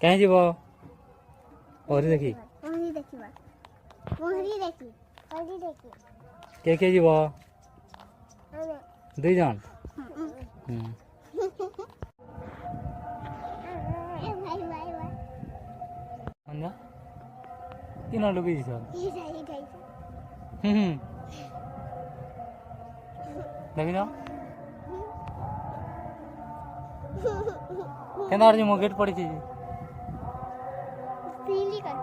कहीं जीव पहरी देखी ପହଁରି ଦେଖିବା ପହଁରି ଦେଖି ପହଁରି ଦେଖି किए जीव ଆମେ 2 जन ଭାଇ ଭାଇ ଭାଇ अन्जा कि ना लुकी सर ଏଇଟା ଏଇଟା ଏଇଟା देखी जाओ केना जो गेट पड़ी थी पीली कर